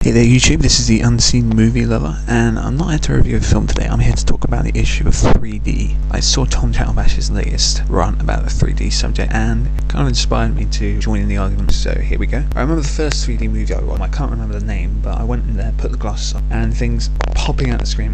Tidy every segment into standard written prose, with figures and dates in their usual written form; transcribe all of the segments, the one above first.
Hey there YouTube, this is the Unseen Movie Lover, and I'm not here to review a film today, I'm here to talk about the issue of 3D. I saw Tom Chattelbash's latest rant about the 3D subject, and it kind of inspired me to join in the argument, so here we go. I remember the first 3D movie I watched, I can't remember the name, but I went in there, put the glasses on, and things popping out the screen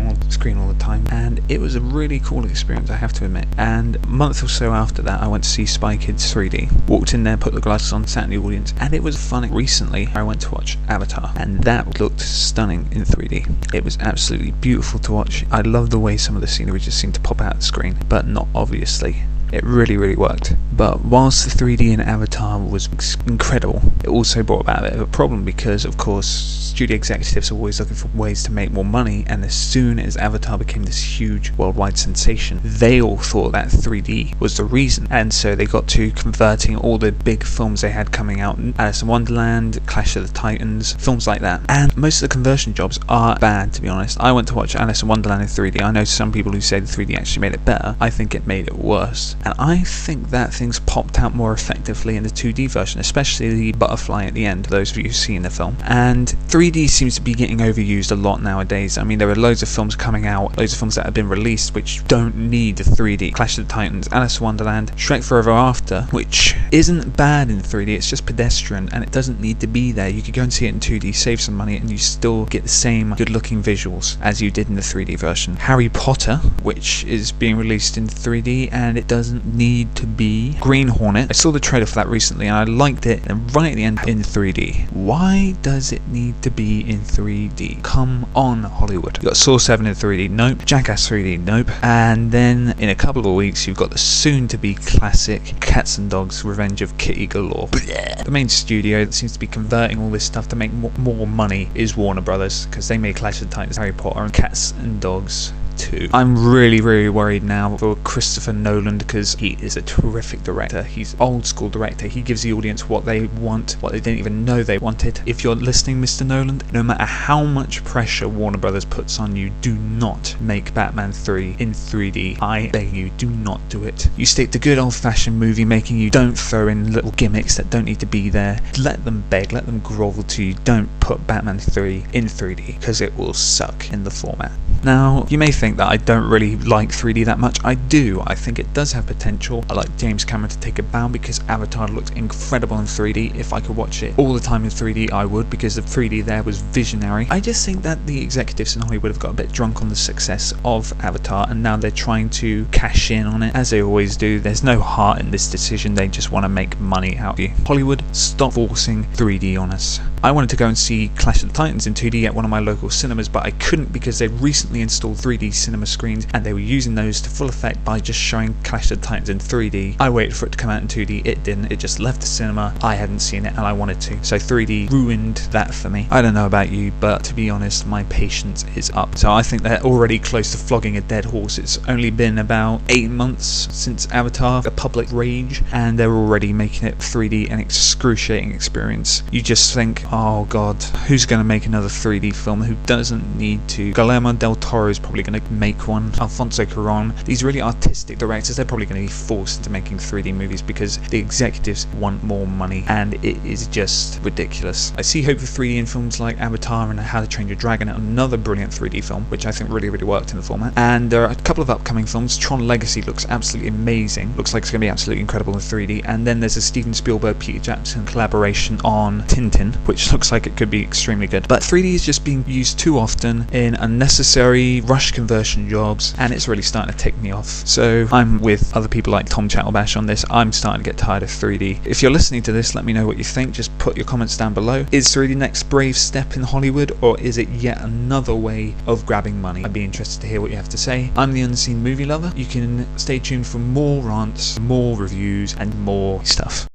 all the time, and it was a really cool experience, I have to admit. And a month or so after that, I went to see Spy Kids 3D, walked in there, put the glasses on, sat in the audience, and it was fun. Recently, I went to watch Avatar, and that looked stunning in 3D. It was absolutely beautiful to watch. I love the way some of the scenery just seemed to pop out of the screen, but not obviously. It really worked. But whilst the 3D in Avatar was incredible, it also brought about a bit of a problem because, of course, studio executives are always looking for ways to make more money, and as soon as Avatar became this huge worldwide sensation, they all thought that 3D was the reason, and so they got to converting all the big films they had coming out, Alice in Wonderland, Clash of the Titans, films like that. And most of the conversion jobs are bad, to be honest. I went to watch Alice in Wonderland in 3D. I know some people who say the 3D actually made it better. I think it made it worse. And I think that things popped out more effectively in the 2D version, especially the butterfly at the end, those of you who've seen the film. And 3D seems to be getting overused a lot nowadays. I mean, there are loads of films coming out, loads of films that have been released which don't need the 3D. Clash of the Titans, Alice in Wonderland, Shrek Forever After, which isn't bad in 3D, it's just pedestrian and it doesn't need to be there. You could go and see it in 2D, save some money, and you still get the same good looking visuals as you did in the 3D version. Harry Potter, which is being released in 3D, and it doesn't need to be. Green Hornet, I saw the trailer for that recently and I liked it, and right at the end in 3D. Why does it need to be in 3D? Come on, Hollywood. You got Saw 7 in 3D, nope. Jackass 3D, nope. And then in a couple of weeks you've got the soon to be classic Cats and Dogs Revenge of Kitty Galore. The main studio that seems to be converting all this stuff to make more money is Warner Brothers, because they made Clash of the Titans, Harry Potter, and Cats and Dogs 2. I'm really worried now for Christopher Nolan, because he is a terrific director. He's old school director. He gives the audience what they want, what they didn't even know they wanted. If you're listening, Mr. Nolan, no matter how much pressure Warner Brothers puts on you, do not make Batman 3 in 3D. I beg you, do not do it. You stick to good old-fashioned movie making. You don't throw in little gimmicks that don't need to be there. Let them beg, let them grovel to you. Don't put Batman 3 in 3D, because it will suck in the format. Now, you may think that I don't really like 3D that much. I do. I think it does have potential. I like James Cameron to take a bow, because Avatar looked incredible in 3D. If I could watch it all the time in 3D, I would, because the 3D there was visionary. I just think that the executives in Hollywood have got a bit drunk on the success of Avatar, and now they're trying to cash in on it, as they always do. There's no heart in this decision. They just want to make money out of you. Hollywood, stop forcing 3D on us. I wanted to go and see Clash of the Titans in 2D at one of my local cinemas, but I couldn't because they'd recently installed 3D cinema screens and they were using those to full effect by just showing Clash of the Titans in 3D. I waited for it to come out in 2D, it didn't, it just left the cinema. I hadn't seen it and I wanted to, so 3D ruined that for me. I don't know about you, but to be honest, my patience is up. So I think they're already close to flogging a dead horse. It's only been about 8 months since Avatar, the public rage, and they're already making it 3D an excruciating experience. You just think, oh god, who's going to make another 3D film? Who doesn't need to? Guillermo del Toro is probably going to make one. Alfonso Cuarón. These really artistic directors, they're probably going to be forced into making 3D movies because the executives want more money, and it is just ridiculous. I see hope for 3D in films like Avatar and How to Train Your Dragon, another brilliant 3D film, which I think really worked in the format. And there are a couple of upcoming films. Tron Legacy looks absolutely amazing. Looks like it's going to be absolutely incredible in 3D. And then there's a Steven Spielberg, Peter Jackson collaboration on Tintin, which looks like it could be extremely good. But 3D is just being used too often in unnecessary rush conversion jobs, and it's really starting to tick me off. So I'm with other people like Tom Chattelbash on this. I'm starting to get tired of 3D. If you're listening to this, let me know what you think. Just put your comments down below. Is 3D next brave step in Hollywood, or is it yet another way of grabbing money? I'd be interested to hear what you have to say. I'm the Unseen Movie Lover. You can stay tuned for more rants, more reviews, and more stuff.